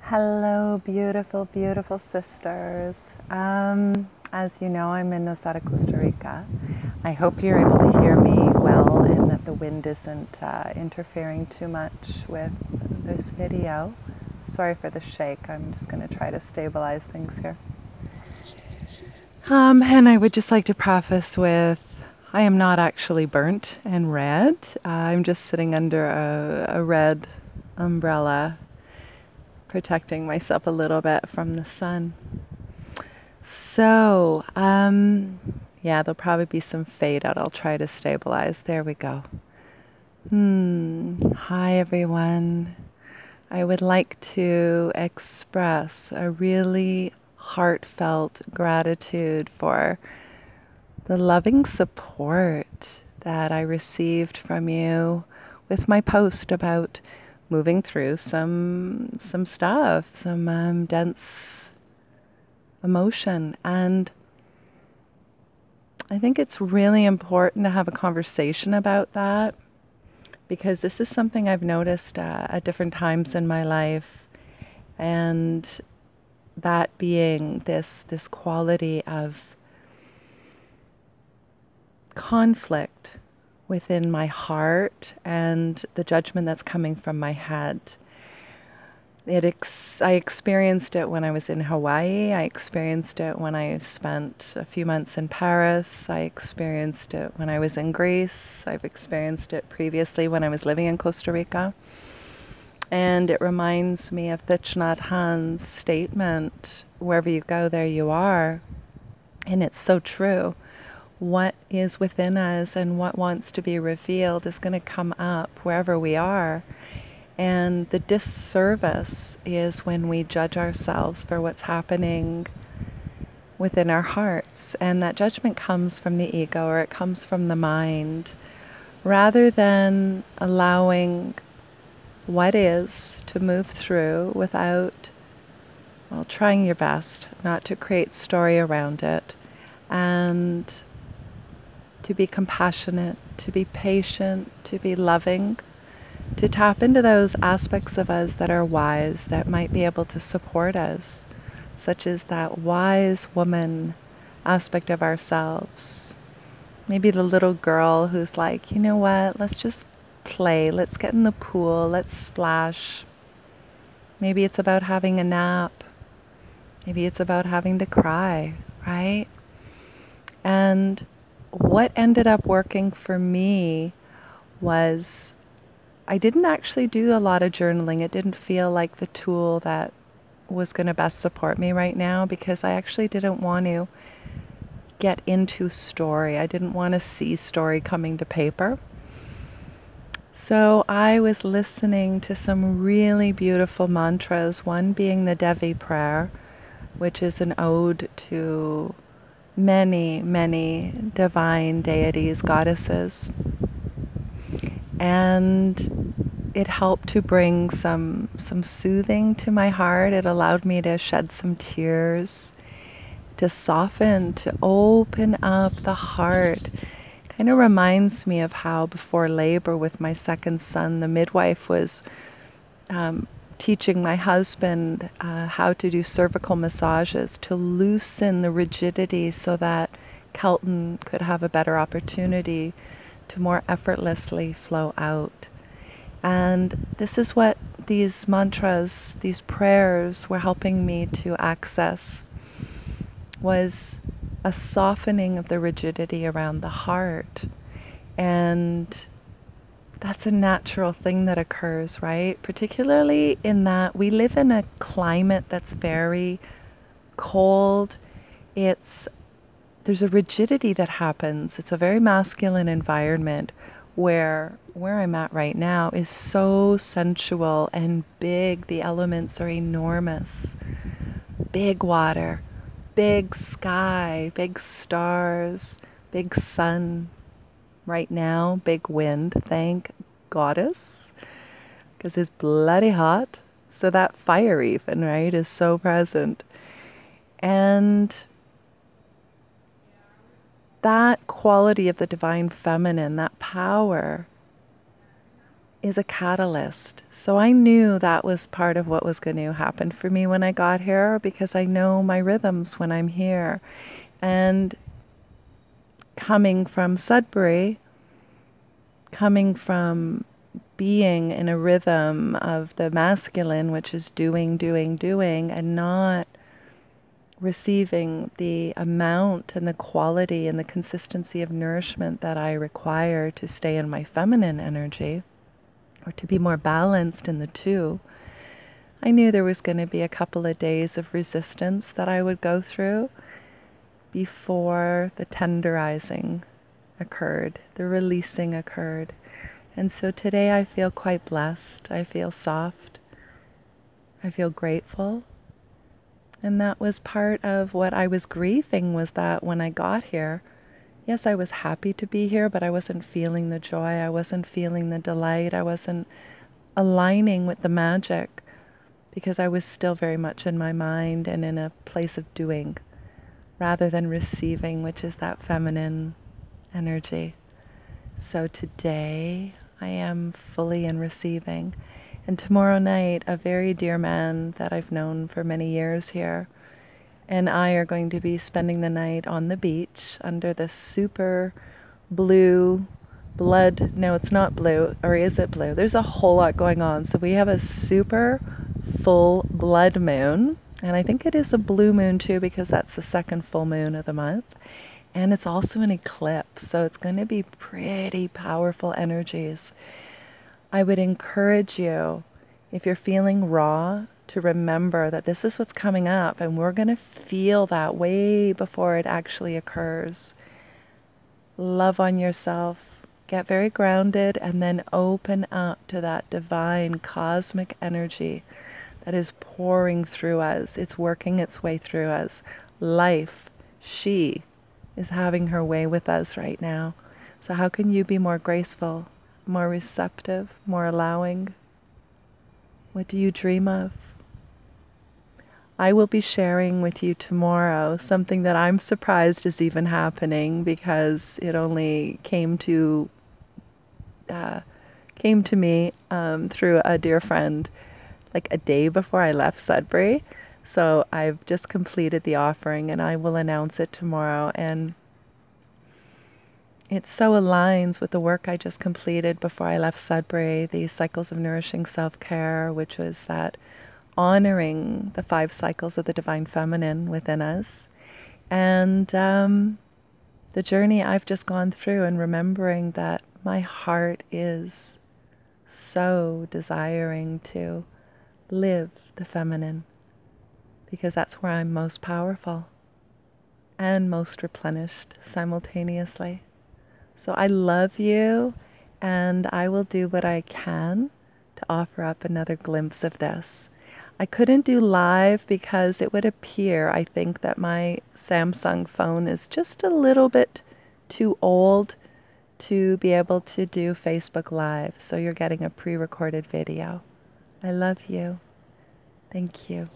Hello, beautiful, beautiful sisters. As you know, I'm in Nosada, Costa Rica. I hope you're able to hear me well and that the wind isn't interfering too much with this video. Sorry for the shake. I'm just going to try to stabilize things here. And I would just like to preface with I am not actually burnt and red. I'm just sitting under a red umbrella, protecting myself a little bit from the sun. So, yeah, there'll probably be some fade out. I'll try to stabilize. There we go. Hi, everyone. I would like to express a really heartfelt gratitude for the loving support that I received from you with my post about moving through some stuff, some dense emotion. And I think it's really important to have a conversation about that, because this is something I've noticed at different times in my life, and that being this quality of conflict within my heart and the judgment that's coming from my head. I experienced it when I was in Hawaii. I experienced it when I spent a few months in Paris. I experienced it when I was in Greece. I've experienced it previously when I was living in Costa Rica. And it reminds me of Thich Nhat Hanh's statement, wherever you go, there you are. And it's so true. What is within us and what wants to be revealed is going to come up wherever we are. And the disservice is when we judge ourselves for what's happening within our hearts. And that judgment comes from the ego, or it comes from the mind, rather than allowing what is to move through without, well, trying your best not to create story around it, and to be compassionate, to be patient, to be loving, to tap into those aspects of us that are wise, that might be able to support us, such as that wise woman aspect of ourselves. Maybe the little girl who's like, you know what, let's just play, let's get in the pool, let's splash. Maybe it's about having a nap. Maybe it's about having to cry, right? And what ended up working for me was I didn't actually do a lot of journaling. It didn't feel like the tool that was going to best support me right now, because I actually didn't want to get into story. I didn't want to see story coming to paper. So I was listening to some really beautiful mantras, one being the Devi prayer, which is an ode to many, many divine deities, goddesses. And it helped to bring some soothing to my heart. It allowed me to shed some tears, to soften, to open up the heart. Kind of reminds me of how before labor with my second son, the midwife was teaching my husband how to do cervical massages to loosen the rigidity so that Kelton could have a better opportunity to more effortlessly flow out. And this is what these mantras, these prayers were helping me to access, was a softening of the rigidity around the heart. And that's a natural thing that occurs, right? Particularly in that we live in a climate that's very cold. There's a rigidity that happens. It's a very masculine environment where I'm at right now is so sensual and big. The elements are enormous. Big water, big sky, big stars, big sun. Right now, big wind, thank goddess, because it's bloody hot. So that fire even, right, is so present. And that quality of the divine feminine, that power, is a catalyst. So I knew that was part of what was going to happen for me when I got here, because I know my rhythms when I'm here. And coming from Sudbury, coming from being in a rhythm of the masculine, which is doing, doing, doing, and not receiving the amount and the quality and the consistency of nourishment that I require to stay in my feminine energy, or to be more balanced in the two, I knew there was going to be a couple of days of resistance that I would go through before the tenderizing occurred, the releasing occurred. And so today I feel quite blessed. I feel soft. I feel grateful. And that was part of what I was grieving, was that when I got here, yes, I was happy to be here, but I wasn't feeling the joy. I wasn't feeling the delight. I wasn't aligning with the magic, because I was still very much in my mind and in a place of doing rather than receiving, which is that feminine energy. So today I am fully in receiving. And tomorrow night, a very dear man that I've known for many years here and I are going to be spending the night on the beach under the super blue blood. No, it's not blue. Or is it blue? There's a whole lot going on. So we have a super full blood moon. And I think it is a blue moon too, because that's the second full moon of the month. And it's also an eclipse. So it's going to be pretty powerful energies. I would encourage you, if you're feeling raw, to remember that this is what's coming up, and we're going to feel that way before it actually occurs. Love on yourself, get very grounded, and then open up to that divine cosmic energy that is pouring through us. It's working its way through us. Life, she is having her way with us right now. So how can you be more graceful, more receptive, more allowing? What do you dream of? I will be sharing with you tomorrow something that I'm surprised is even happening, because it only came to me through a dear friend like a day before I left Sudbury. So I've just completed the offering and I will announce it tomorrow. And it so aligns with the work I just completed before I left Sudbury, the cycles of nourishing self-care, which was that honoring the 5 cycles of the divine feminine within us. And the journey I've just gone through, and remembering that my heart is so desiring to live the feminine, because that's where I'm most powerful and most replenished simultaneously. So I love you, and I will do what I can to offer up another glimpse of this. I couldn't do live because it would appear, I think, that my Samsung phone is just a little bit too old to be able to do Facebook Live. So you're getting a pre-recorded video. I love you. Thank you.